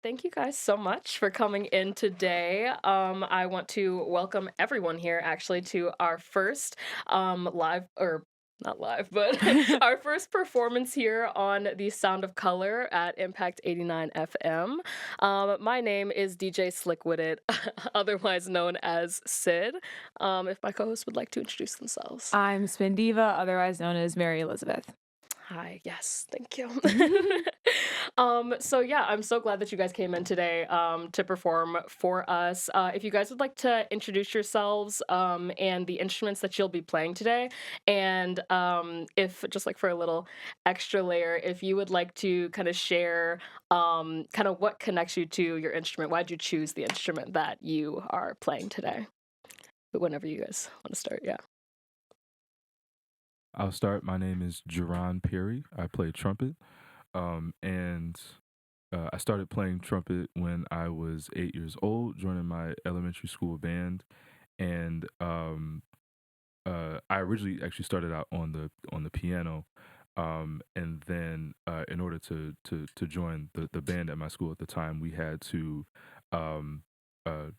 Thank you guys so much for coming in today. I want to welcome everyone here actually to our first live or not live, but our first performance here on the Sound of Color at Impact 89 FM. My name is DJ Slickwitted, otherwise known as Sid. If my co-host would like to introduce themselves. I'm Spin Diva, otherwise known as Mary Elizabeth. Hi, yes, thank you. So yeah, I'm so glad that you guys came in today to perform for us. If you guys would like to introduce yourselves and the instruments that you'll be playing today, and if just like for a little extra layer, if you would like to kind of share kind of what connects you to your instrument, why'd you choose the instrument that you are playing today? But whenever you guys want to start, yeah. I'll start. My name is Jauron Perry. I play trumpet. And I started playing trumpet when I was 8 years old, joining my elementary school band. And I originally actually started out on the piano. And then in order to join the band at my school at the time, we had to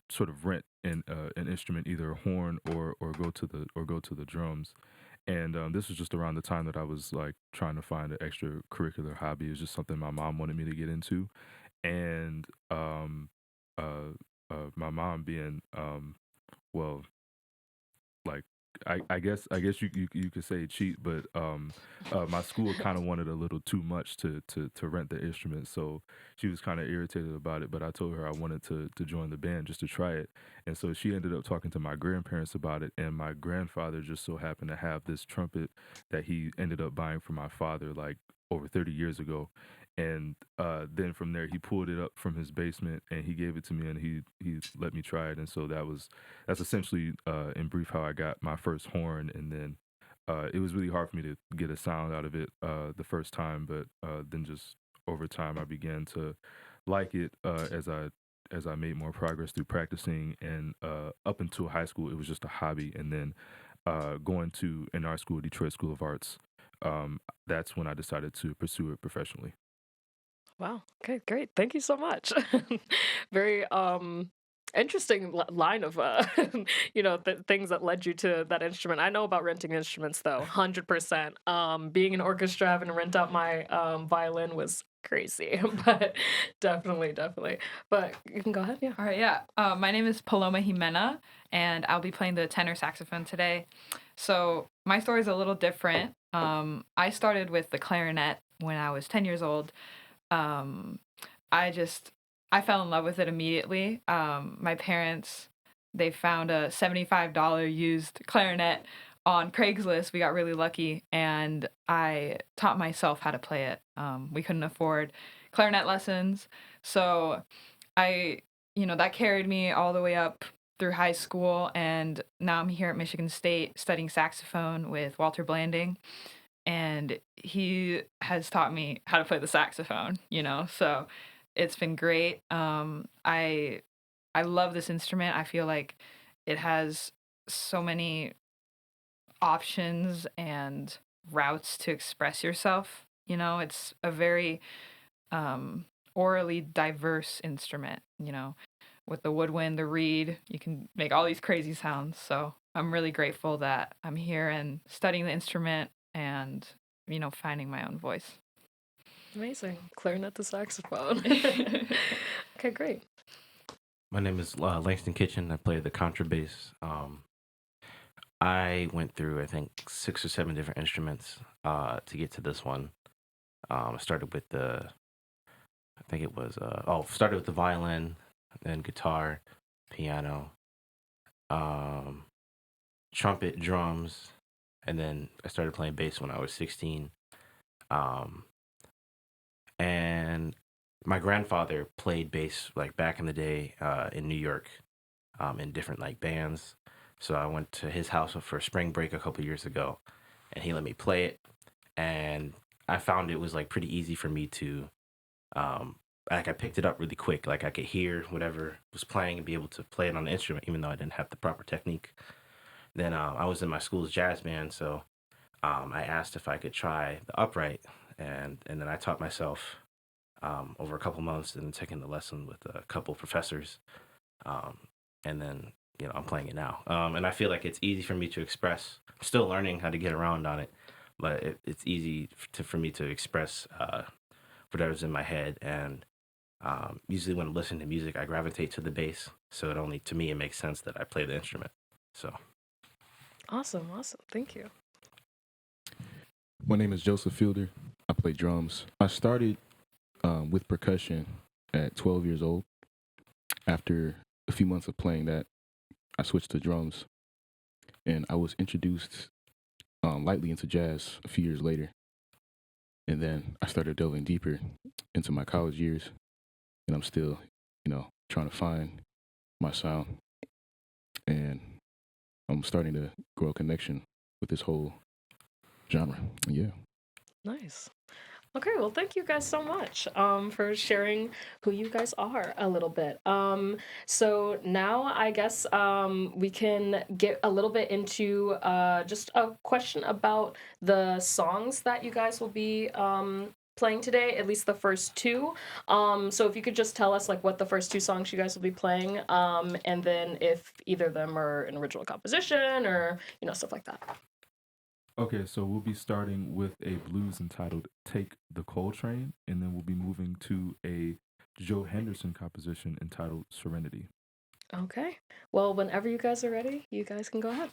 sort of rent an instrument, either a horn or go to the drums. And this was just around the time that I was like trying to find an extracurricular hobby. It was just something my mom wanted me to get into, and my mom being well, like I guess you could say cheat, but my school kind of wanted a little too much to rent the instrument, so she was kind of irritated about it. But I told her I wanted to join the band just to try it, and so she ended up talking to my grandparents about it. And my grandfather just so happened to have this trumpet that he ended up buying for my father like over 30 years ago. And then from there, he pulled it up from his basement and he gave it to me, and he let me try it. And so that's essentially in brief how I got my first horn. And then it was really hard for me to get a sound out of it the first time, but then just over time I began to like it as I made more progress through practicing. And up until high school, it was just a hobby. And then going to in our school, Detroit School of Arts, that's when I decided to pursue it professionally. Wow. Okay, great. Thank you so much. Very interesting line of things that led you to that instrument. I know about renting instruments though, 100%. Being an orchestra having to rent out my violin was crazy, but definitely. But you can go ahead, yeah. All right, yeah. My name is Paloma Ximena, and I'll be playing the tenor saxophone today. So my story is a little different. I started with the clarinet when I was 10 years old. Um, I just I fell in love with it immediately. My parents they found a $75 used clarinet on Craigslist. We got really lucky, and I taught myself how to play it. We couldn't afford clarinet lessons, so I that carried me all the way up through high school, and now I'm here at Michigan State studying saxophone with Walter Blanding, and he has taught me how to play the saxophone. So it's been great. I love this instrument. I feel like it has so many options and routes to express yourself. It's a very orally diverse instrument. With the woodwind, the reed, you can make all these crazy sounds. So I'm really grateful that I'm here and studying the instrument and finding my own voice. Amazing. Clarinet to saxophone. Okay, great. My name is Langston Kitchen. I play the contrabass. I went through, I think, 6 or 7 different instruments to get to this one. I started with I think it was, started with the violin, then guitar, piano, um, trumpet, drums, and then I started playing bass when I was 16. Um, and my grandfather played bass like back in the day in New York in different like bands. So I went to his house for spring break a couple years ago, and he let me play it. And I found it was like pretty easy for me to like I picked it up really quick. Like I could hear whatever was playing and be able to play it on the instrument, even though I didn't have the proper technique. Then I was in my school's jazz band, so I asked if I could try the upright, and then I taught myself over a couple months, and taking the lesson with a couple professors, and then I'm playing it now. And I feel like it's easy for me to express. I'm still learning how to get around on it, but it's easy for me to express whatever's in my head. And usually when I'm listening to music, I gravitate to the bass. So to me, it makes sense that I play the instrument. So Awesome. Thank you. My name is Joseph Fielder. I play drums. I started with percussion at 12 years old. After a few months of playing that, I switched to drums, and I was introduced lightly into jazz a few years later. And then I started delving deeper into my college years, and I'm still, trying to find my sound. And I'm starting to grow a connection with this whole genre. Yeah. Nice. Okay, well, thank you guys so much for sharing who you guys are a little bit. So now I guess we can get a little bit into just a question about the songs that you guys will be playing today, at least the first two. So if you could just tell us like what the first two songs you guys will be playing, and then if either of them are an original composition or stuff like that. Okay, so we'll be starting with a blues entitled Take the Coltrane, and then we'll be moving to a Joe Henderson composition entitled Serenity. Okay. Well, whenever you guys are ready, you guys can go ahead.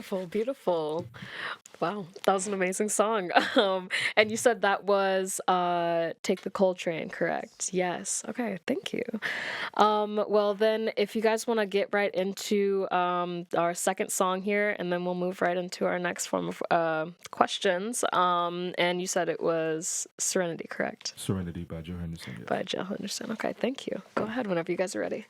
Beautiful, beautiful. Wow, that was an amazing song. And you said that was Take the Coltrane, correct? Yes. Okay, thank you. Well, then, if you guys want to get right into our second song here, and then we'll move right into our next form of questions. And you said it was Serenity, correct? Serenity by Joe Henderson. Yes. By Joe Henderson. Okay, thank you. Go ahead whenever you guys are ready.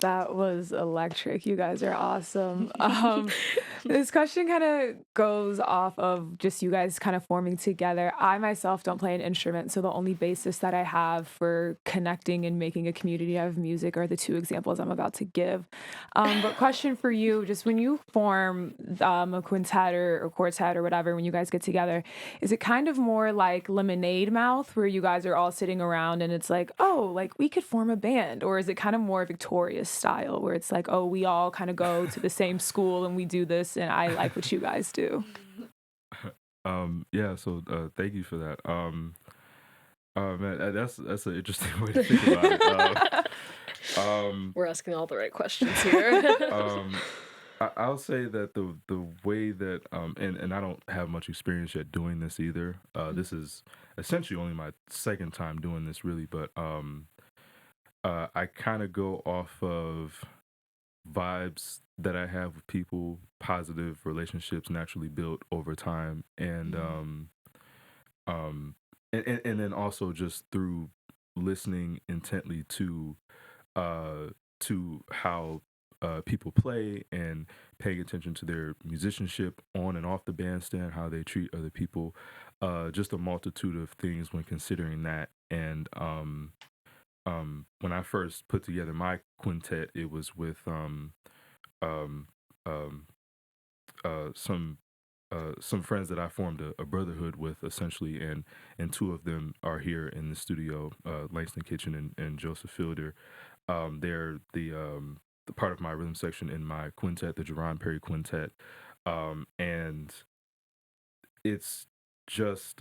That was electric. You guys are awesome. This question kind of goes off of just you guys kind of forming together. I myself don't play an instrument, so the only basis that I have for connecting and making a community out of music are the two examples I'm about to give. But question for you, just when you form a quintet or quartet or whatever, when you guys get together, is it kind of more like Lemonade Mouth, where you guys are all sitting around and it's like, oh, like we could form a band? Or is it kind of more Victorious style, where it's like, oh, we all kind of go to the same school and we do this, and I like what you guys do? Yeah, so thank you for that. Man, that's an interesting way to think about it. We're asking all the right questions here. I'll say that the way that and I don't have much experience yet doing this either. This is essentially only my second time doing this, really, but I kind of go off of vibes that I have with people, positive relationships naturally built over time, and and then also just through listening intently to how people play and paying attention to their musicianship on and off the bandstand, how they treat other people, just a multitude of things when considering that. And when I first put together my quintet, it was with some friends that I formed a brotherhood with, essentially, and two of them are here in the studio, Langston Kitchen and Joseph Fielder. They're the part of my rhythm section in my quintet, the Jauron Perry Quintet, and it's just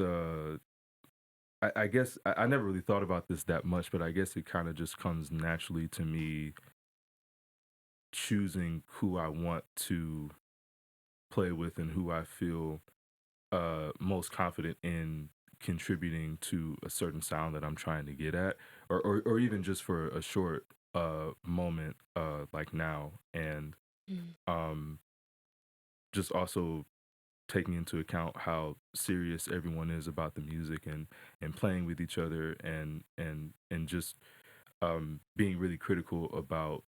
I guess I never really thought about this that much, but I guess it kind of just comes naturally to me choosing who I want to play with and who I feel most confident in contributing to a certain sound that I'm trying to get at, or even just for a short moment like now, and just also taking into account how serious everyone is about the music and playing with each other and just being really critical about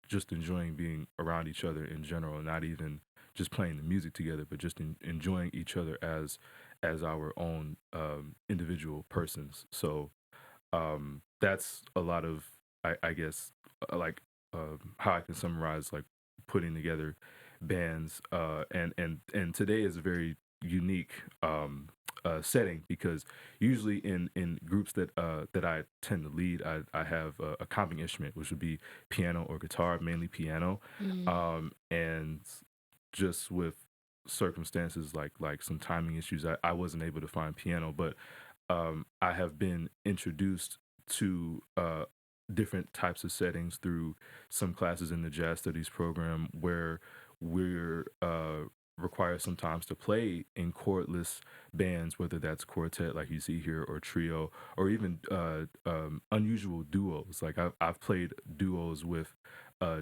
just enjoying being around each other in general, not even just playing the music together, but just enjoying each other as our own individual persons. So that's a lot of, I guess, like how I can summarize like putting together bands. And today is a very unique setting, because usually in groups that I tend to lead, I have a accompanying instrument, which would be piano or guitar, mainly piano, and just with circumstances like some timing issues, I wasn't able to find piano, but I have been introduced to different types of settings through some classes in the jazz studies program, where we're required sometimes to play in chordless bands, whether that's quartet like you see here, or trio, or even unusual duos. Like I've played duos with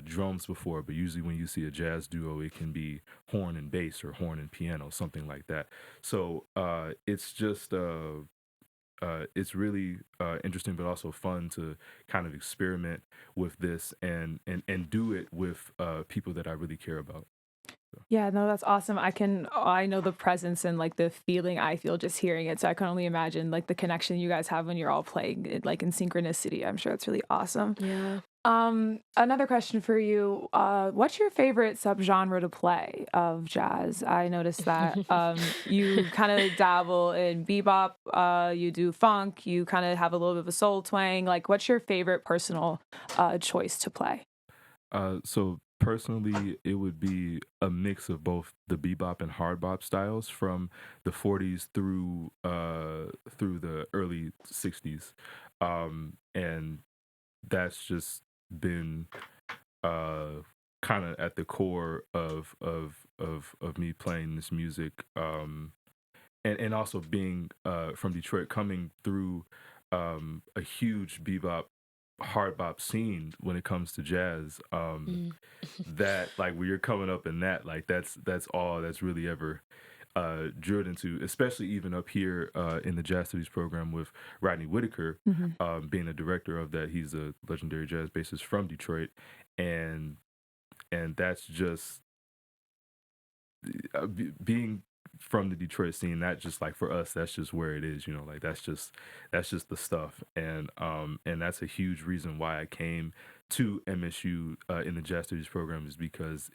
drums before, but usually when you see a jazz duo, it can be horn and bass or horn and piano, something like that. So it's just it's really interesting, but also fun to kind of experiment with this and do it with people that I really care about. Yeah, no, that's awesome. I know the presence and like the feeling I feel just hearing it. So I can only imagine like the connection you guys have when you're all playing it, like in synchronicity. I'm sure it's really awesome. Yeah. Another question for you. What's your favorite subgenre to play of jazz? I noticed that you kind of dabble in bebop, you do funk, you kind of have a little bit of a soul twang. Like, what's your favorite personal choice to play? So personally, it would be a mix of both the bebop and hard bop styles from the 40s through the early 60s, and that's just been kind of at the core of me playing this music, and also being from Detroit, coming through a huge bebop hard bop scene when it comes to jazz, that like when you're coming up in that, like that's all that's really ever drilled into, especially even up here in the jazz studies program with Rodney Whitaker, being the director of that. He's a legendary jazz bassist from Detroit, and that's just being from the Detroit scene. That just like for us, that's just where it is. Like that's just the stuff, and that's a huge reason why I came to MSU in the jazz studies program, is because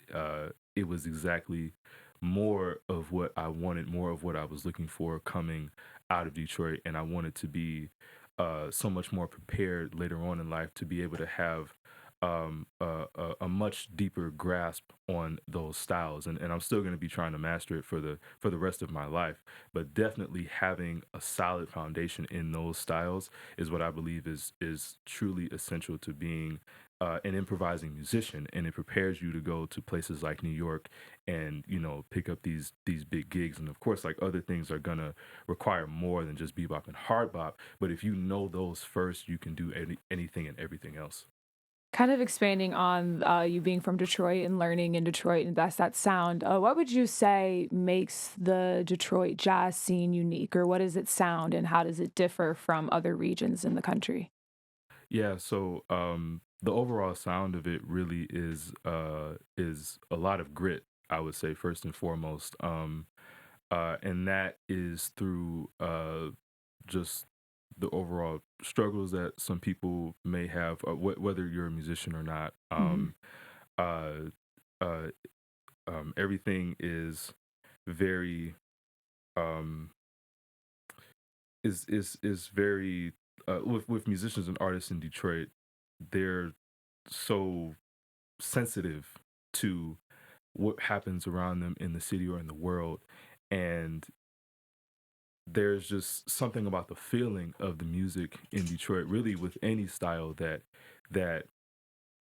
it was exactly more of what I wanted, more of what I was looking for coming out of Detroit, and I wanted to be so much more prepared later on in life to be able to have a much deeper grasp on those styles, and I'm still going to be trying to master it for the rest of my life. But definitely having a solid foundation in those styles is what I believe is truly essential to being an improvising musician, and it prepares you to go to places like New York and pick up these big gigs. And of course, like other things are gonna require more than just bebop and hard bop. But if you know those first, you can do anything and everything else. Kind of expanding on you being from Detroit and learning in Detroit, and that's that sound. What would you say makes the Detroit jazz scene unique, or what does it sound, and how does it differ from other regions in the country? Yeah, so the overall sound of it really is a lot of grit, I would say, first and foremost, and that is through just the overall struggles that some people may have, whether you're a musician or not. Hmm. Uh, uh, Everything is very um, is very with musicians and artists in Detroit. They're so sensitive to what happens around them in the city or in the world, and there's just something about the feeling of the music in Detroit, really with any style, that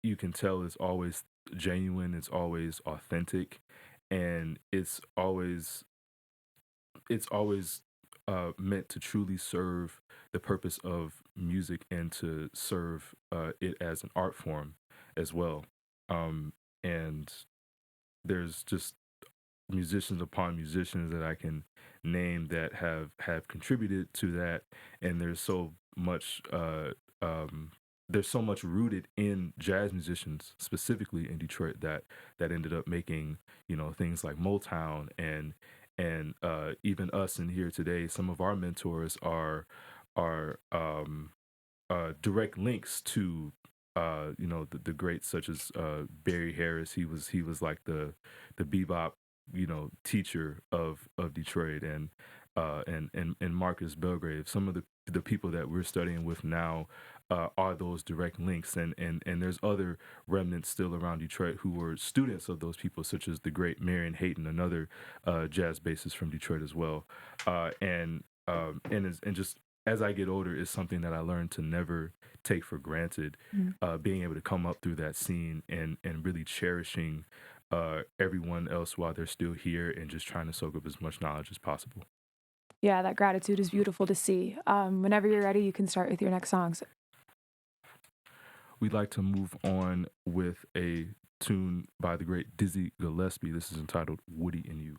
you can tell is always genuine, it's always authentic, and it's always meant to truly serve the purpose of music and to serve it as an art form as well. And there's just musicians upon musicians that I can name that have contributed to that, and there's so much rooted in jazz musicians specifically in Detroit that ended up making things like Motown, and even us in here today. Some of our mentors are direct links to the greats such as Barry Harris. He was like the bebop teacher of Detroit, and Marcus Belgrave. Some of the people that we're studying with now are those direct links, and there's other remnants still around Detroit who were students of those people, such as the great Marion Hayton, another jazz bassist from Detroit as well. And just as I get older, is something that I learned to never take for granted. Being able to come up through that scene and really cherishing everyone else while they're still here, and just trying to soak up as much knowledge as possible. Yeah, that gratitude is beautiful to see. Whenever you're ready, you can start with your next songs. We'd like to move on with a tune by the great Dizzy Gillespie. This is entitled Woody and You.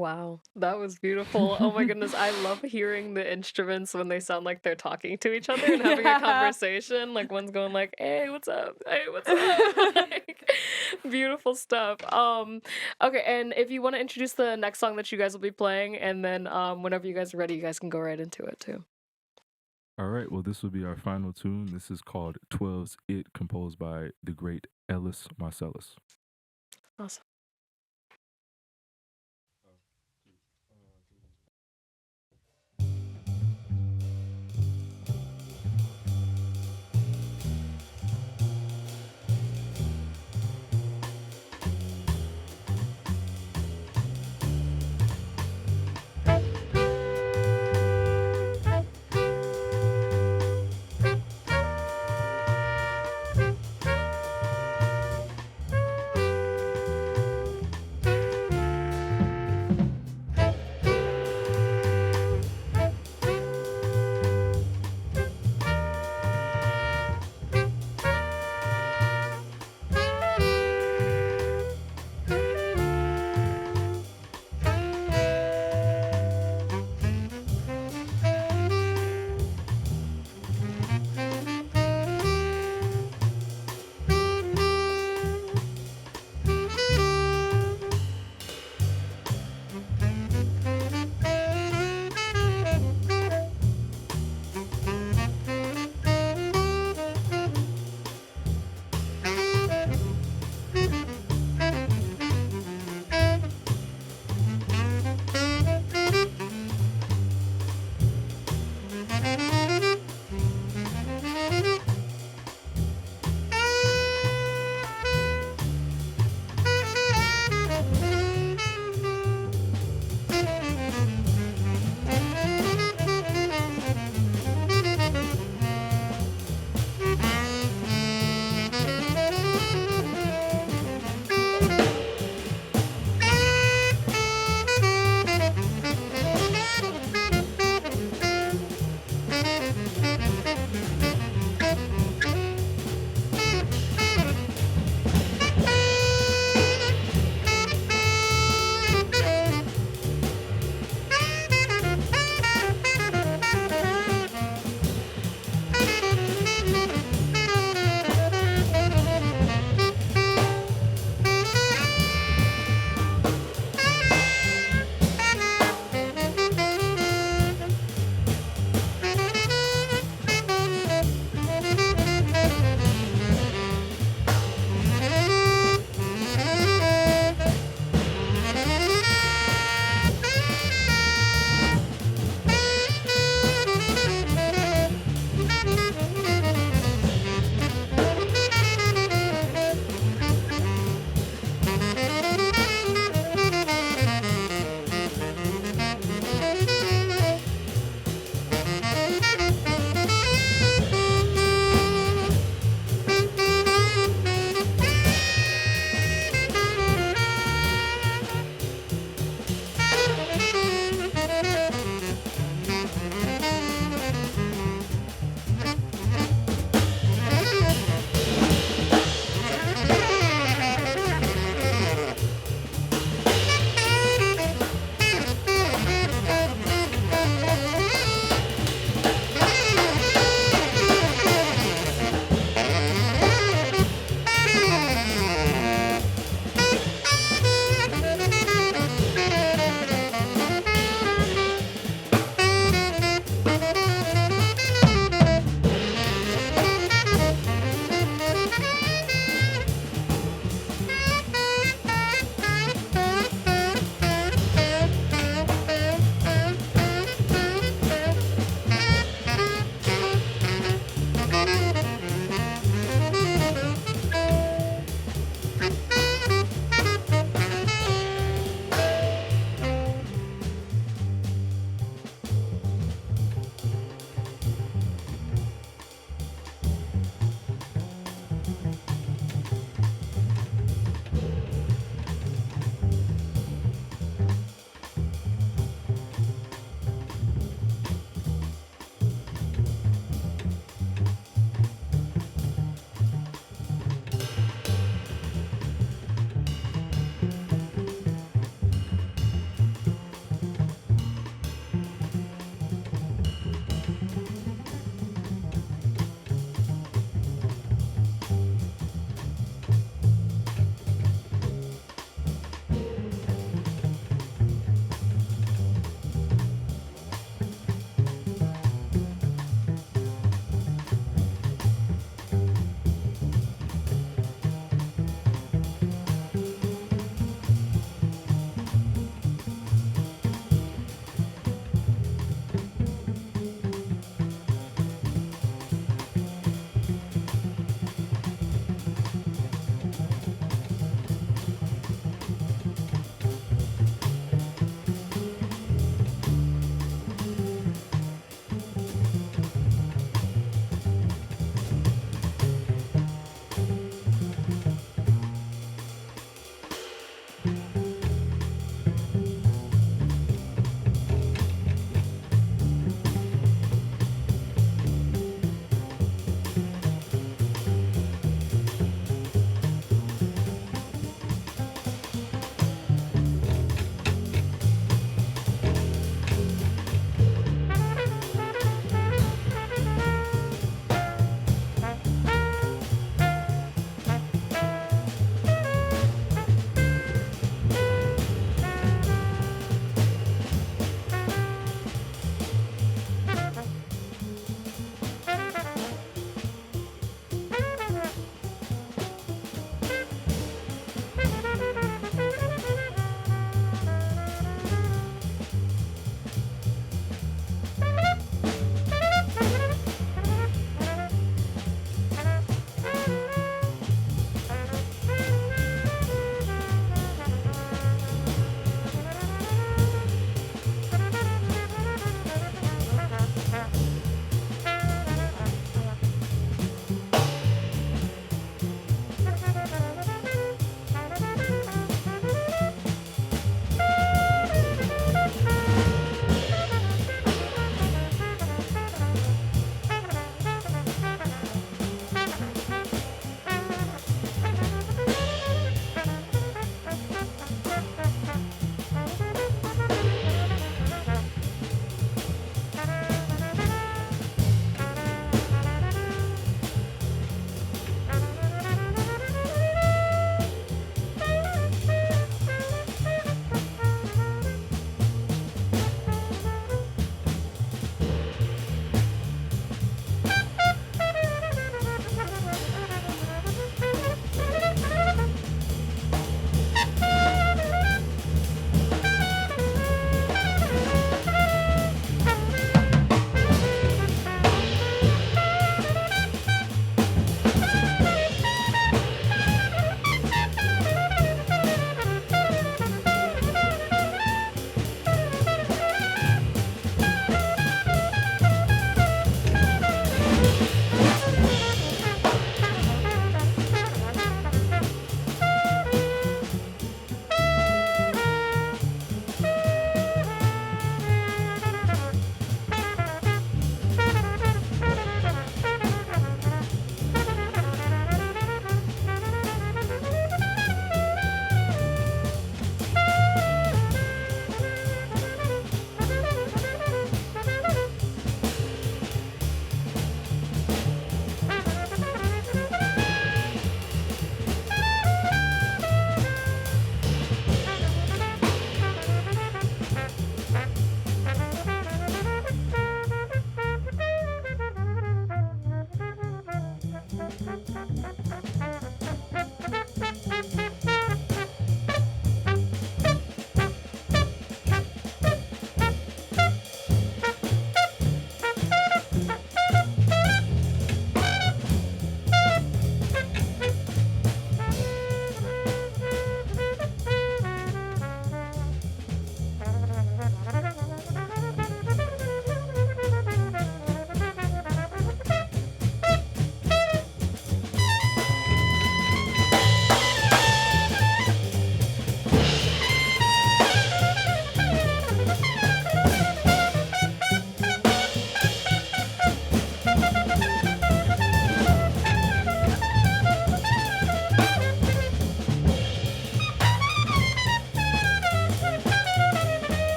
Wow, that was beautiful. Oh my goodness, I love hearing the instruments when they sound like they're talking to each other and having a conversation. Like one's going like, "Hey, what's up? Hey, what's up?" Like, beautiful stuff. Okay, and if you want to introduce the next song that you guys will be playing, and then whenever you guys are ready, you guys can go right into it too. All right, well, this will be our final tune. This is called 12's It, composed by the great Ellis Marcellus. Awesome.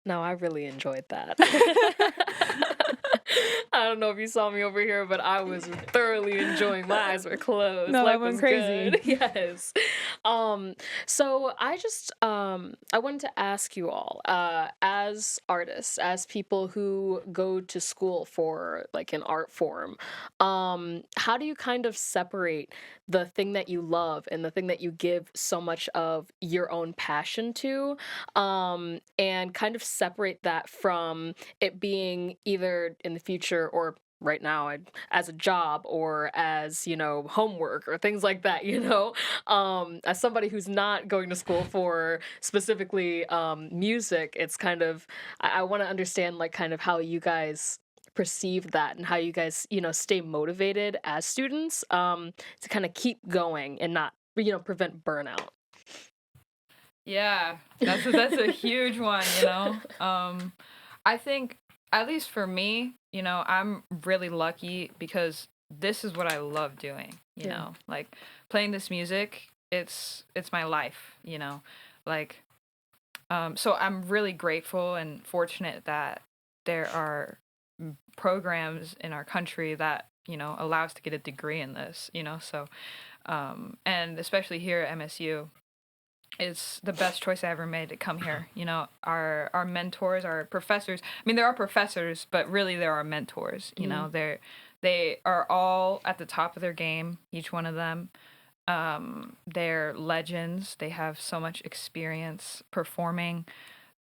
No, I really enjoyed that. I don't know if you saw me over here, but I was thoroughly enjoying. My eyes were closed. No, that Life went was crazy. good. Yes. So I wanted to ask you all, as artists, as people who go to school for like an art form, how do you kind of separate the thing that you love and the thing that you give so much of your own passion to, and kind of separate that from it being either in the future or right now as a job or as homework or things like that, as somebody who's not going to school for specifically music, it's kind of I want to understand like kind of how you guys perceive that and how you guys stay motivated as students, to kind of keep going and not prevent burnout. Yeah, that's a huge one, you know. I think at least for me, I'm really lucky because this is what I love doing, you Yeah. know. Like playing this music, it's my life, Like so I'm really grateful and fortunate that there are programs in our country that, allow us to get a degree in this, So and especially here at MSU, it's the best choice I ever made to come here. Our mentors, our professors. I mean, there are professors, but really there are mentors. They are all at the top of their game. Each one of them. They're legends. They have so much experience performing.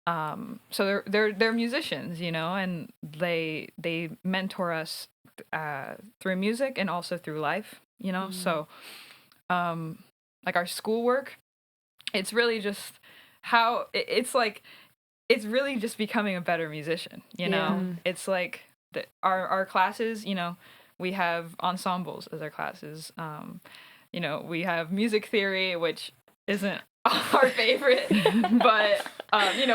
So they're musicians, and they mentor us through music and also through life. So like our schoolwork. It's really just it's like it's really just becoming a better musician, Yeah. It's like our classes, we have ensembles as our classes. We have music theory, which isn't our favorite, but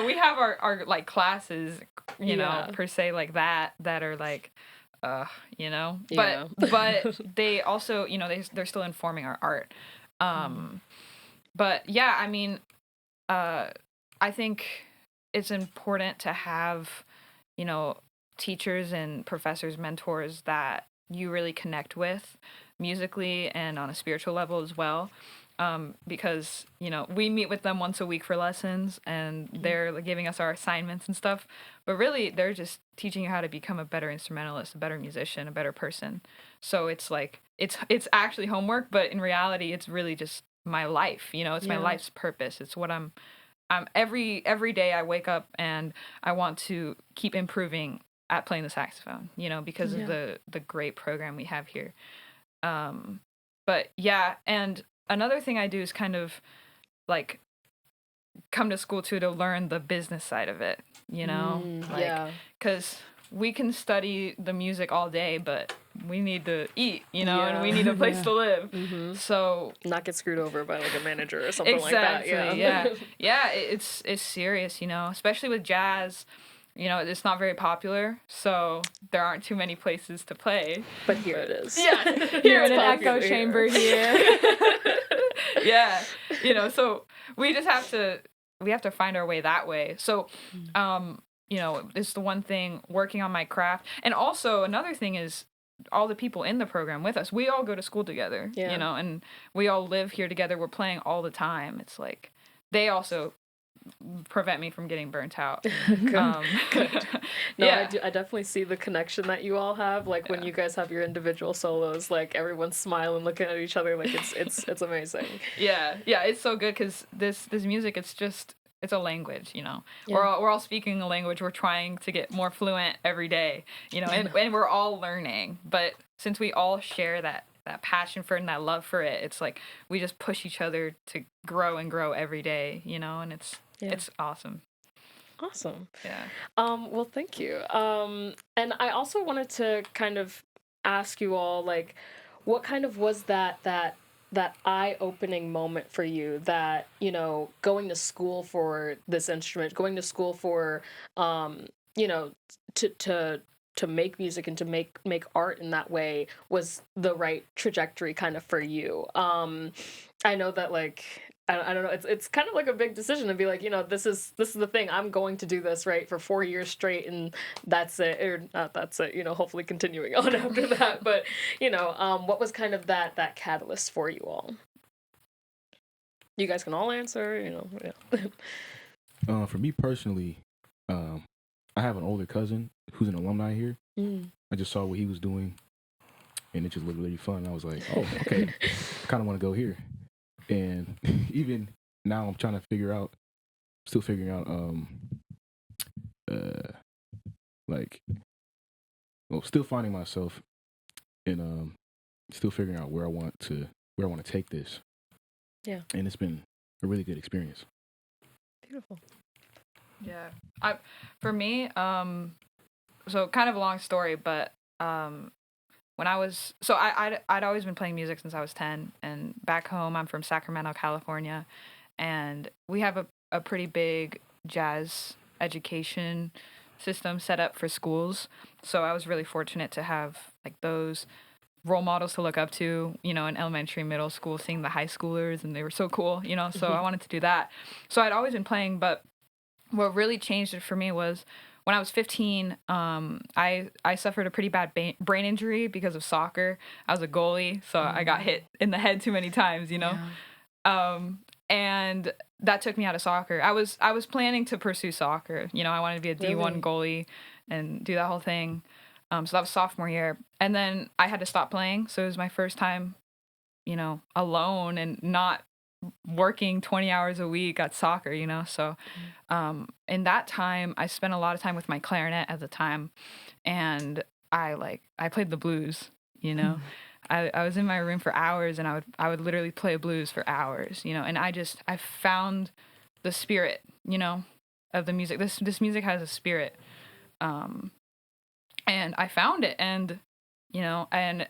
we have our like classes, Yeah. per se like that are like Yeah. but they also, they're still informing our art. But yeah, I mean, I think it's important to have, teachers and professors, mentors that you really connect with musically and on a spiritual level as well. Because, we meet with them once a week for lessons and they're like, giving us our assignments and stuff. But really, they're just teaching you how to become a better instrumentalist, a better musician, a better person. So it's like, it's actually homework, but in reality, it's really just my life, it's my Yeah. life's purpose. It's what I'm every day I wake up and I want to keep improving at playing the saxophone, because of Yeah. the great program we have here. But yeah, and another thing I do is kind of like come to school too to learn the business side of it, like Yeah. because we can study the music all day, but we need to eat, and we Yeah. need a place to live. Mm-hmm. So Not get screwed over by like a manager or something exactly, like that. Yeah. yeah, it's serious, especially with jazz. It's not very popular, so there aren't too many places to play. But here it is. Yeah, You're in an Popular echo here. chamber here. Yeah, so we just have to find our way that way. So, it's the one thing working on my craft, and also another thing is all the people in the program with us. We all go to school together, Yeah. and we all live here together. We're playing all the time. It's like they also prevent me from getting burnt out. Good. Um, No, yeah. I definitely see the connection that you all have. Like when you guys have your individual solos, like everyone's smiling, looking at each other. Like it's amazing. Yeah, it's so good because this music, it's a language, Yeah. We're all speaking a language. We're trying to get more fluent every day, and we're all learning. But since we all share that passion for it and that love for it, it's like we just push each other to grow and grow every day, and it's awesome. Awesome. Yeah. Well, thank you. And I also wanted to kind of ask you all, like, what kind of was that eye-opening moment for you that, going to school for this instrument, going to school for, to make music and to make art in that way was the right trajectory kind of for you. I know that, like, I don't know. It's kind of like a big decision to be like, this is the thing. I'm going to do this right for 4 years straight, and that's it, or not. That's it. Hopefully continuing on after that. But what was kind of that catalyst for you all? You guys can all answer. Yeah. For me personally, I have an older cousin who's an alumni here. Mm. I just saw what he was doing, and it just looked really fun. I was like, oh, okay, I kind of want to go here. And even now, I'm trying to still figuring out, still finding myself, and still figuring out where I want to take this. Yeah. And it's been a really good experience. Beautiful. Yeah. For me, so kind of a long story, but when I'd always been playing music since I was 10, and back home I'm from Sacramento, California, and we have a pretty big jazz education system set up for schools. So I was really fortunate to have like those role models to look up to, in elementary, middle school, seeing the high schoolers, and they were so cool, so I wanted to do that. So I'd always been playing, but what really changed it for me was when I was 15, I suffered a pretty bad brain injury because of soccer. I was a goalie, so I got hit in the head too many times, and that took me out of soccer. I was planning to pursue soccer. I wanted to be a D1 goalie and do that whole thing. So that was sophomore year. And then I had to stop playing. So it was my first time, alone and not working 20 hours a week at soccer, So in that time, I spent a lot of time with my clarinet at the time. And I played the blues, I was in my room for hours, and I would literally play blues for hours, and I found the spirit, of the music. This music has a spirit. And I found it, and and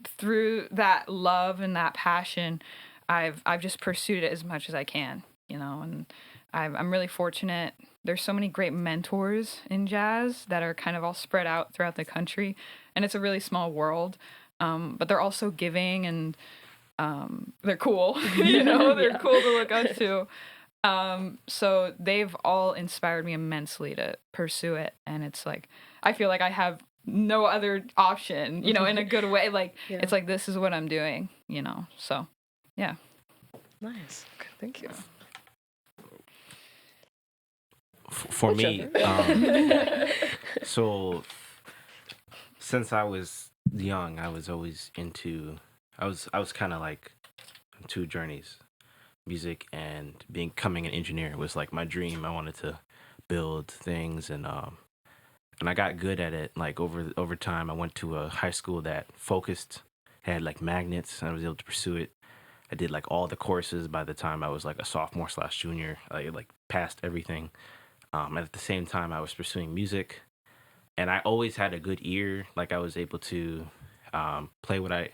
through that love and that passion, I've just pursued it as much as I can, and I'm really fortunate. There's so many great mentors in jazz that are kind of all spread out throughout the country, and it's a really small world. But they're also giving, and they're cool, they're cool to look up to. So they've all inspired me immensely to pursue it, and it's like I feel like I have no other option, in a good way. Like It's like this is what I'm doing, So, yeah. Nice. Okay, thank you. For me, so since I was young, I was always I was kind of like two journeys. Music and becoming an engineer was like my dream. I wanted to build things, and I got good at it. Like over time, I went to a high school that had like magnets, and I was able to pursue it. I did like all the courses by the time I was like a sophomore/junior. I like passed everything. And at the same time, I was pursuing music, and I always had a good ear. Like I was able to play whatever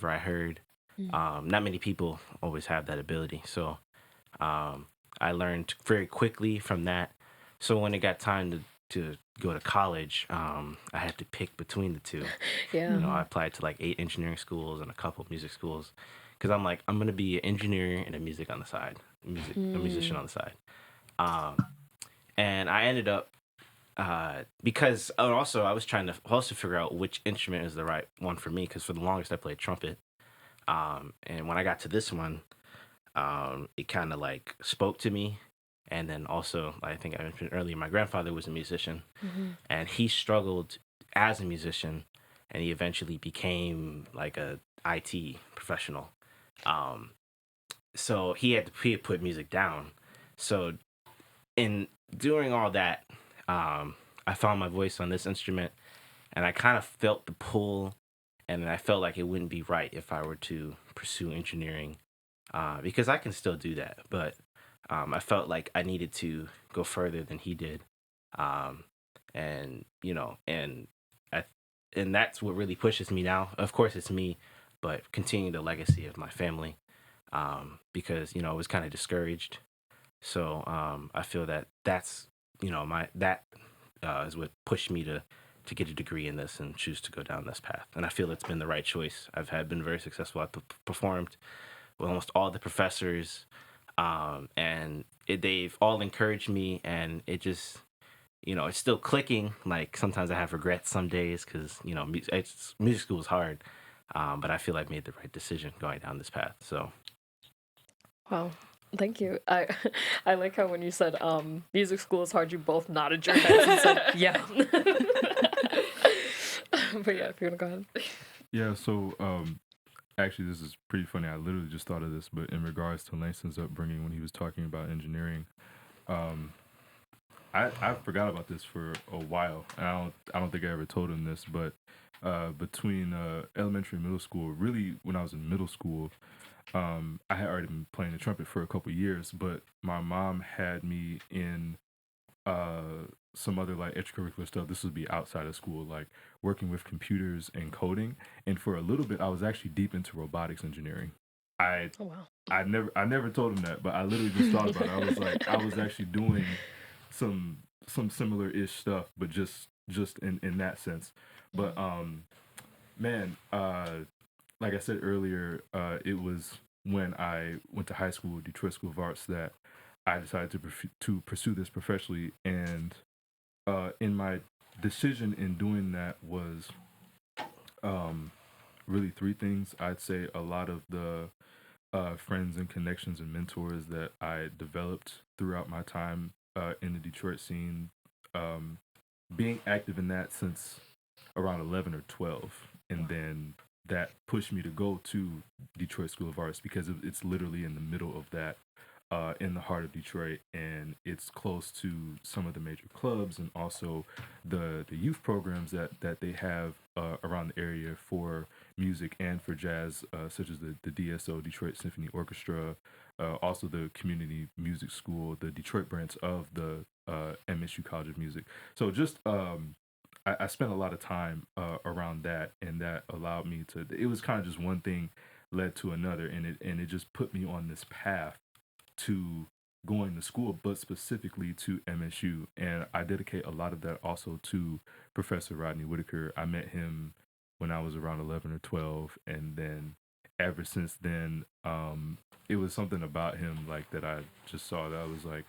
I heard. Not many people always have that ability. So I learned very quickly from that. So when it got time to go to college, I had to pick between the two. Yeah. I applied to like 8 engineering schools and a couple of music schools, because I'm like, I'm going to be an engineer and a musician on the side. And I ended up, because also I was trying to also figure out which instrument is the right one for me, because for the longest I played trumpet. And when I got to this one, it kind of like spoke to me. And then also, I think I mentioned earlier, my grandfather was a musician, and he struggled as a musician, and he eventually became like a IT professional. So he had put music down. So in doing all that, I found my voice on this instrument, and I kind of felt the pull, and I felt like it wouldn't be right if I were to pursue engineering, because I can still do that, but I felt like I needed to go further than he did, and that's what really pushes me now. Of course, it's me, but continue the legacy of my family, because I was kind of discouraged. So I feel that's is what pushed me to get a degree in this and choose to go down this path. And I feel it's been the right choice. I've been very successful. I performed with almost all the professors, and they've all encouraged me, and it just, it's still clicking. Like sometimes I have regrets some days because music school is hard, but I feel I've made the right decision going down this path. So Wow. Thank you. I like how when you said music school is hard, you both nodded your heads and said, yeah. But yeah, if you want to go ahead. Yeah, so actually, this is pretty funny. I literally just thought of this, but in regards to Langston's upbringing when he was talking about engineering, I forgot about this for a while, and I don't think I ever told him this, but between elementary and middle school, really when I was in middle school, I had already been playing the trumpet for a couple years, but my mom had me in some other like extracurricular stuff. This would be outside of school, like working with computers and coding. And for a little bit, I was actually deep into robotics engineering. I Oh, wow. I never told him that, but I literally just thought about it. I was like, I was actually doing some similar ish stuff, but just in that sense. But man, like I said earlier, it was when I went to high school, Detroit School of Arts, that I decided to pursue this professionally. And in my decision in doing that was really three things. I'd say a lot of the friends and connections and mentors that I developed throughout my time in the Detroit scene, being active in that since around 11 or 12. And then that pushed me to go to Detroit School of Arts because it's literally in the middle of that, in the heart of Detroit, and it's close to some of the major clubs and also the youth programs that they have around the area for music and for jazz, such as the DSO, Detroit Symphony Orchestra, also the community music school, the Detroit branch of the MSU College of Music. So just I spent a lot of time around that, and that allowed me to. It was kind of just one thing led to another, and it just put me on this path to going to school, but specifically to MSU. And I dedicate a lot of that also to Professor Rodney Whitaker. I met him when I was around 11 or 12, and then ever since then, it was something about him like that I just saw that I was like,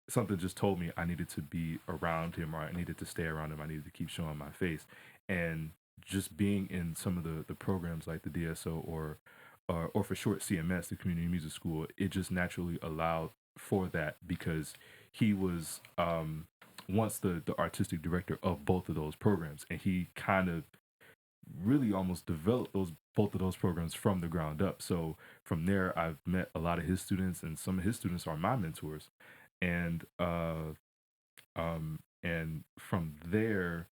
something just told me I needed to be around him, or I needed to stay around him. I needed to keep showing my face. And just being in some of the programs like the DSO or for short CMS, the Community Music School, it just naturally allowed for that because he was once the artistic director of both of those programs, and he kind of really almost developed both of those programs from the ground up. So from there, I've met a lot of his students, and some of his students are my mentors. And from there,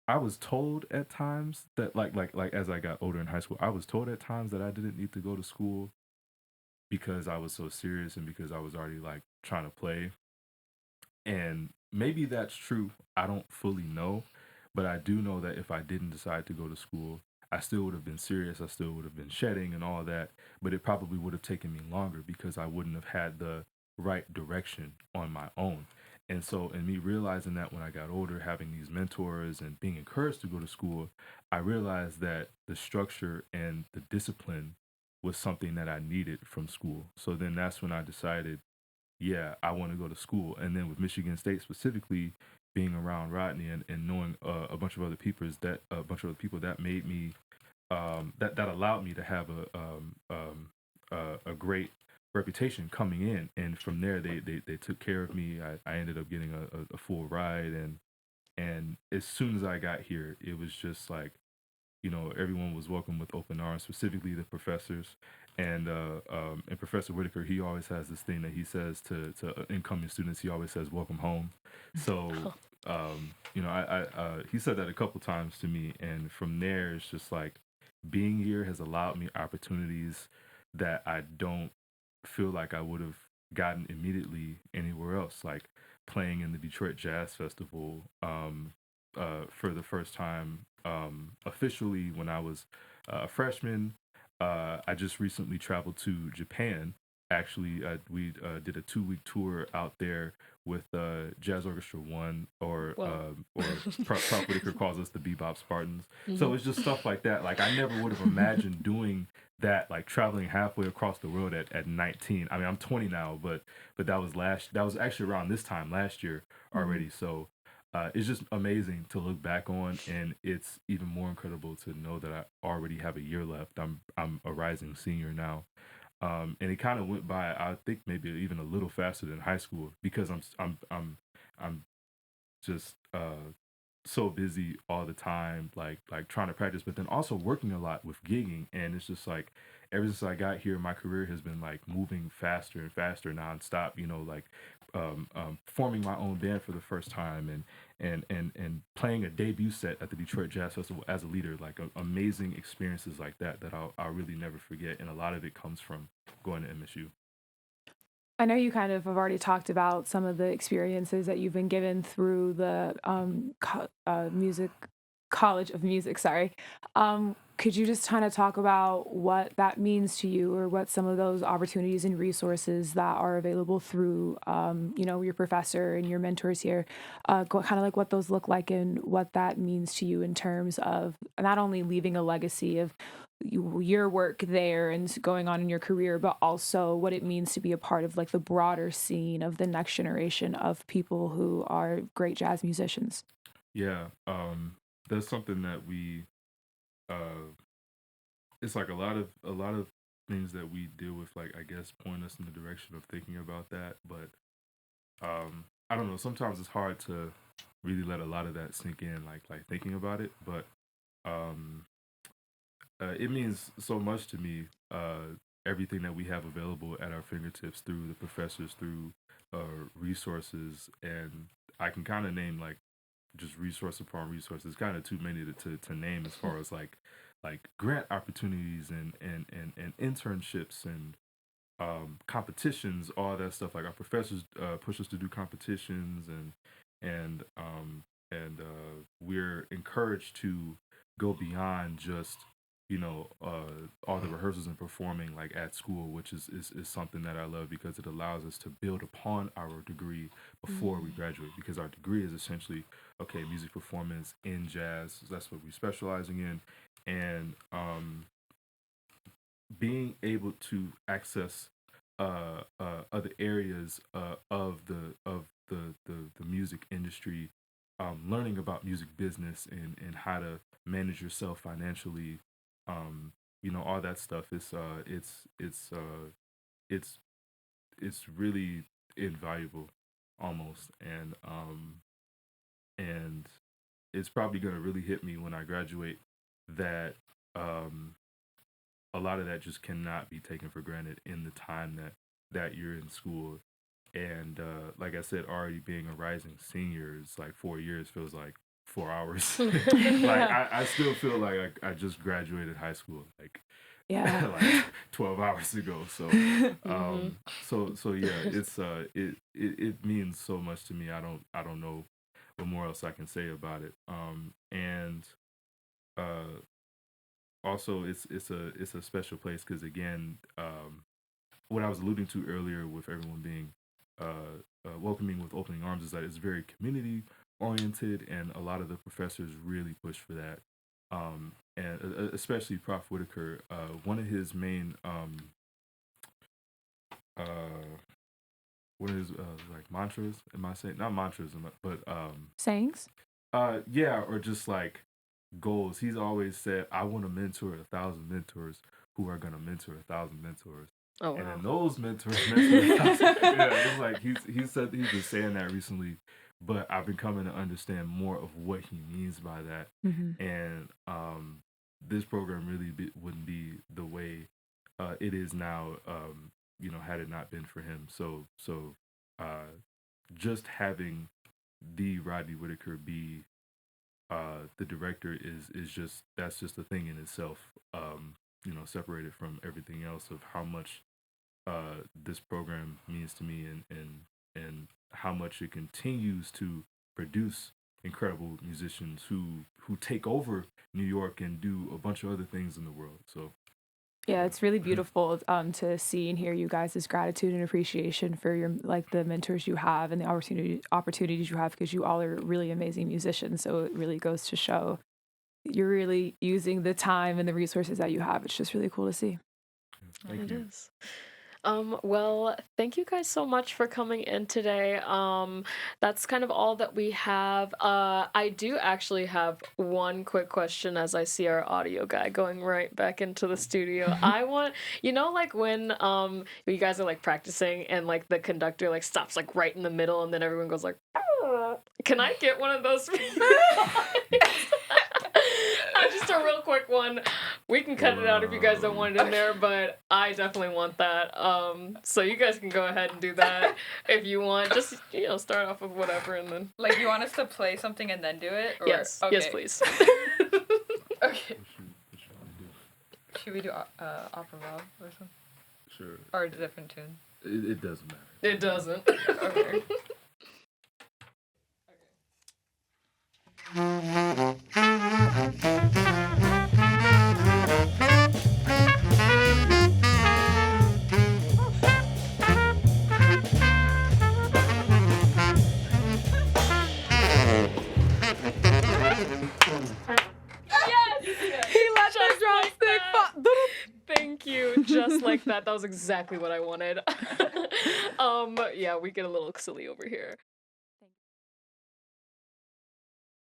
I was told at times that like as I got older in high school, I was told at times that I didn't need to go to school because I was so serious and because I was already like trying to play. And maybe that's true. I don't fully know, but I do know that if I didn't decide to go to school, I still would have been serious. I still would have been shedding and all that, but it probably would have taken me longer because I wouldn't have had the right direction on my own. And so, in me realizing that when I got older, having these mentors and being encouraged to go to school, I realized that the structure and the discipline was something that I needed from school. So then that's when I decided, yeah, I want to go to school. And then with Michigan State specifically, being around Rodney and knowing a bunch of other people that made me that allowed me to have a great reputation coming in. And from there, they took care of me. I ended up getting a full ride, and as soon as I got here, it was just like, everyone was welcomed with open arms, specifically the professors. And Professor Whitaker, he always has this thing that he says to incoming students. He always says, "Welcome home." So, he said that a couple times to me, and from there, it's just like being here has allowed me opportunities that I don't feel like I would have gotten immediately anywhere else, like playing in the Detroit Jazz Festival for the first time officially when I was a freshman. I just recently traveled to Japan. Actually, we did a 2-week tour out there with Jazz Orchestra One, or Prof. Whitaker calls us the Bebop Spartans. So it's just stuff like that. Like I never would have imagined doing that, like traveling halfway across the world at 19. I mean, I'm 20 now, but that was actually around this time last year already. So it's just amazing to look back on, and it's even more incredible to know that I already have a year left. I'm a rising senior now, and it kind of went by, I think, maybe even a little faster than high school, because I'm just so busy all the time, like trying to practice, but then also working a lot with gigging. And it's just like, ever since I got here, my career has been like moving faster and faster nonstop. Like forming my own band for the first time, and playing a debut set at the Detroit Jazz Festival as a leader. Like amazing experiences like that I'll really never forget, and a lot of it comes from going to MSU. I know you kind of have already talked about some of the experiences that you've been given through the music College of Music. Sorry. Could you just kind of talk about what that means to you, or what some of those opportunities and resources that are available through, your professor and your mentors here, kind of like what those look like and what that means to you in terms of not only leaving a legacy of your work there and going on in your career, but also what it means to be a part of like the broader scene of the next generation of people who are great jazz musicians. Yeah, that's something that we it's like a lot of things that we deal with, like, I guess, point us in the direction of thinking about that. But I don't know, sometimes it's hard to really let a lot of that sink in, like thinking about it. But um it means so much to me, everything that we have available at our fingertips through the professors, through resources. And I can kind of name, like, just resource upon resources, kind of too many to name, as far as like grant opportunities and internships and competitions, all that stuff. Like, our professors push us to do competitions, and we're encouraged to go beyond just all the rehearsals and performing, like, at school, which is something that I love, because it allows us to build upon our degree before we graduate, because our degree is essentially, okay, music performance in jazz. That's what we're specializing in. And being able to access other areas of the music industry, learning about music business and how to manage yourself financially, all that stuff is it's really invaluable, almost. And it's probably going to really hit me when I graduate that a lot of that just cannot be taken for granted in the time that you're in school. And like I said, already being a rising senior, it's like 4 years feels like 4 hours. Like, I still feel like I just graduated high school, like, Yeah. like 12 hours ago. So so yeah, it's it means so much to me. I don't know what more else I can say about it. And also, it's a special place, because, again, what I was alluding to earlier with everyone being welcoming with opening arms, is that it's very community oriented, and a lot of the professors really push for that. And especially Prof. Whitaker, one of his main what is like mantras? Am I saying, not mantras, but Sayings? yeah, or just like goals. He's always said, I want to mentor 1,000 mentors who are gonna mentor 1,000 mentors. Oh, And wow. then those mentors mentor 1,000. Yeah, it's like he said he's been saying that recently, but I've been coming to understand more of what he means by that. And this program really wouldn't be the way it is now, had it not been for him. So just having the Rodney Whitaker be the director is just, that's just a thing in itself. Separated from everything else, of how much this program means to me, and how much it continues to produce incredible musicians who take over New York and do a bunch of other things in the world. So Yeah, it's really beautiful to see and hear you guys' gratitude and appreciation for your like the mentors you have and the opportunities you have, because you all are really amazing musicians. So it really goes to show you're really using the time and the resources that you have. It's just really cool to see. Thank It you. is. Well, thank you guys so much for coming in today. That's kind of all that we have. I do actually have one quick question as I see our audio guy going right back into the studio. I want, like when you guys are like practicing and like the conductor like stops like right in the middle and then everyone goes like, "Ah." Can I get one of those? Just a real quick one. We can cut it out if you guys don't want it in there, but I definitely want that. So you guys can go ahead and do that if you want. Just start off with whatever and then. Like, you want us to play something and then do it? Or... Yes. Okay. Yes, please. Okay. What you want to do? Should we do opera Rob or something? Sure. Or a different tune? It doesn't matter. It doesn't. Okay. He let the drumstick fall. Thank you. Just like that. That was exactly what I wanted. Yeah, we get a little silly over here.